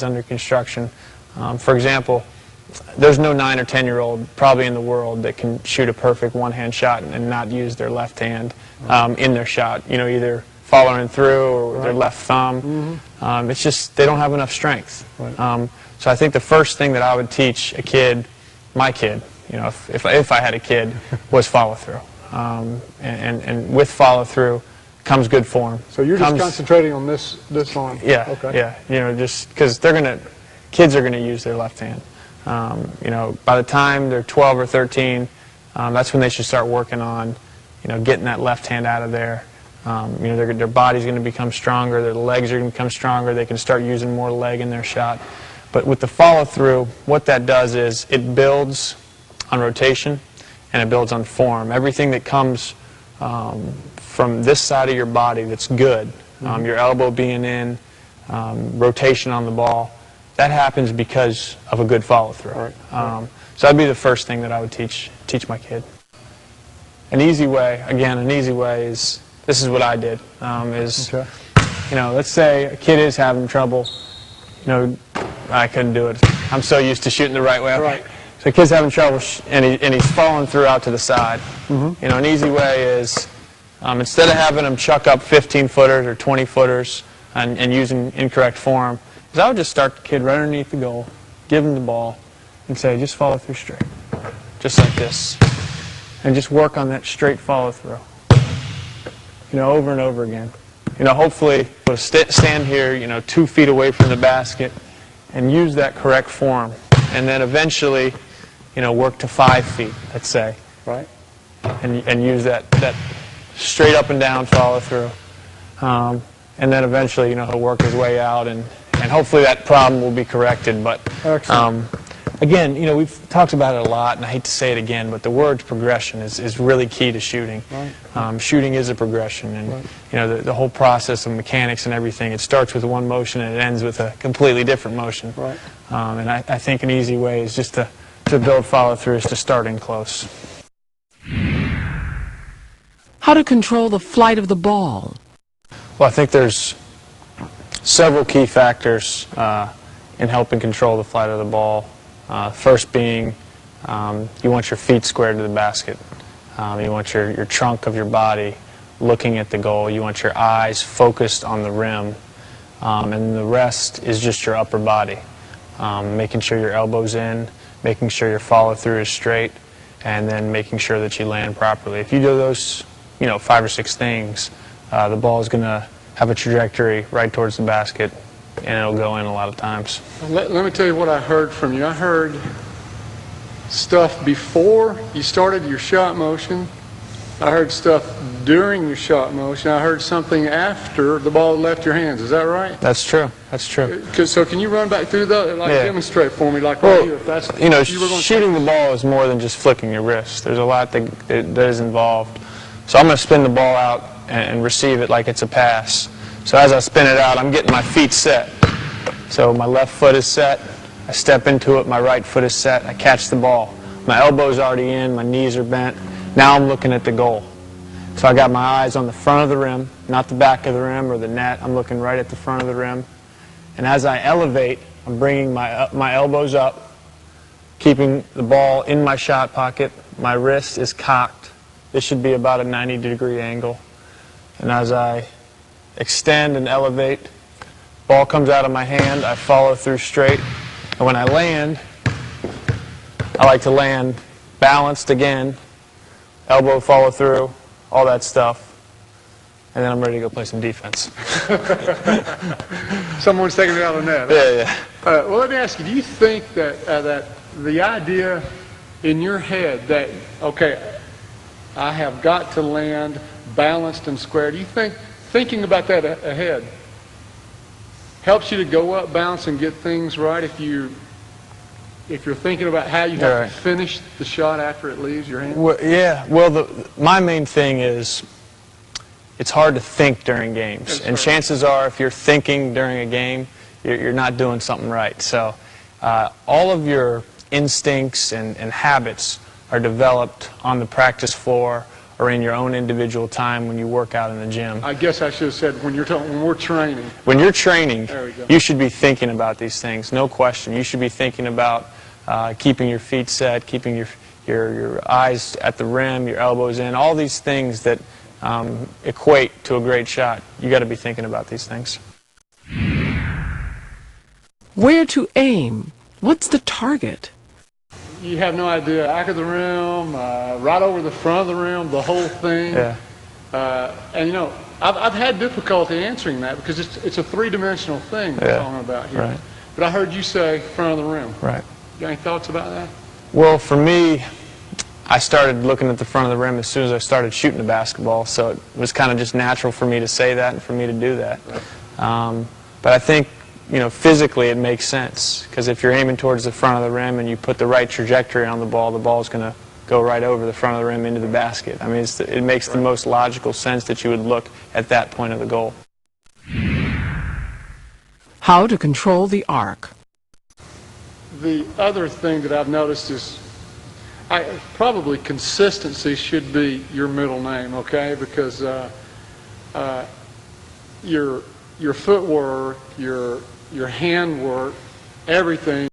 under construction. For example, there's no 9 or 10-year-old probably in the world that can shoot a perfect one-hand shot and not use their left hand in their shot. You know, either following through or their left thumb. It's just they don't have enough strength. So I think the first thing that I would teach a kid, my kid, you know, if I had a kid, was follow through. And with follow through comes good form. So you're just concentrating on this arm. Yeah. Okay. Yeah. You know, just because kids are gonna use their left hand. You know, by the time they're 12 or 13, that's when they should start working on, you know, getting that left hand out of there. You know, their body's going to become stronger, their legs are going to become stronger, they can start using more leg in their shot. But with the follow-through, what that does is it builds on rotation and it builds on form. Everything that comes from this side of your body that's good, your elbow being in, rotation on the ball, that happens because of a good follow-through. So that'd be the first thing that I would teach my kid. An easy way, again, is, this is what I did, you know, let's say a kid is having trouble, you know, I couldn't do it. I'm so used to shooting the right way. So a kid's having trouble and he's falling through out to the side. You know, an easy way is, instead of having him chuck up 15-footers or 20-footers and using incorrect form, is I would just start the kid right underneath the goal, give him the ball, and say, just follow through straight, just like this. And just work on that straight follow through, you know, over and over again. You know, hopefully we'll stand here, you know, 2 feet away from the basket and use that correct form. And then eventually, you know, work to 5 feet, let's say. And use that straight up and down follow through. And then eventually, you know, he'll work his way out and hopefully that problem will be corrected. But again, you know, we've talked about it a lot, and I hate to say it again, but the word progression is really key to shooting. Shooting is a progression, and you know, the whole process of mechanics and everything, it starts with one motion and it ends with a completely different motion. And I think an easy way is just to build follow-through is to start in close. How to control the flight of the ball? Well, I think there's several key factors in helping control the flight of the ball. First being, you want your feet squared to the basket. You want your trunk of your body looking at the goal. You want your eyes focused on the rim. And the rest is just your upper body. Making sure your elbow's in, making sure your follow-through is straight, and then making sure that you land properly. If you do those, you know, 5 or 6 things, the ball is going to have a trajectory right towards the basket, and it'll go in a lot of times. Let me tell you what I heard from you. I heard stuff before you started your shot motion. I heard stuff during your shot motion. I heard something after the ball left your hands. Is that right? That's true. That's true. So can you run back through that? Like demonstrate for me, like well, right here. If that's, you know, shooting the ball is more than just flicking your wrist. There's a lot that is involved. So I'm going to spin the ball out and receive it like it's a pass. So as I spin it out, I'm getting my feet set. So my left foot is set. I step into it. My right foot is set. I catch the ball. My elbow's already in. My knees are bent. Now I'm looking at the goal. So I got my eyes on the front of the rim, not the back of the rim or the net. I'm looking right at the front of the rim. And as I elevate, I'm bringing my elbows up, keeping the ball in my shot pocket. My wrist is cocked. This should be about a 90-degree angle. And as I extend and elevate, ball comes out of my hand, I follow through straight. And when I land, I like to land balanced again, elbow follow through, all that stuff. And then I'm ready to go play some defense. Someone's taking it out of the net. Yeah. Well, let me ask you, do you think that, that the idea in your head that, okay, I have got to land balanced and square, do you think thinking about that ahead helps you to go up, bounce, and get things right if you're thinking about how you have to finish the shot after it leaves your hand? Well, yeah. Well, my main thing is it's hard to think during games. And chances are if you're thinking during a game, you're not doing something right. So all of your instincts and habits are developed on the practice floor or in your own individual time when you work out in the gym. I guess I should have said when we're training. When you're training, There we go. you should be thinking about these things, no question. You should be thinking about keeping your feet set, keeping your eyes at the rim, your elbows in, all these things that equate to a great shot. You got to be thinking about these things. Where to aim? What's the target? You have no idea. Back of the rim, right over the front of the rim, the whole thing. Yeah. And you know, I've had difficulty answering that because it's a three-dimensional thing we're talking about here. Right. But I heard you say front of the rim. Right. You got any thoughts about that? Well, for me, I started looking at the front of the rim as soon as I started shooting the basketball, so it was kind of just natural for me to say that and for me to do that. Right. But I think, you know, physically it makes sense, because if you're aiming towards the front of the rim and you put the right trajectory on the ball is going to go right over the front of the rim into the basket. I mean, it makes the most logical sense that you would look at that point of the goal. How to control the arc? The other thing that I've noticed is probably consistency should be your middle name, okay? Because your footwork, your handwork, everything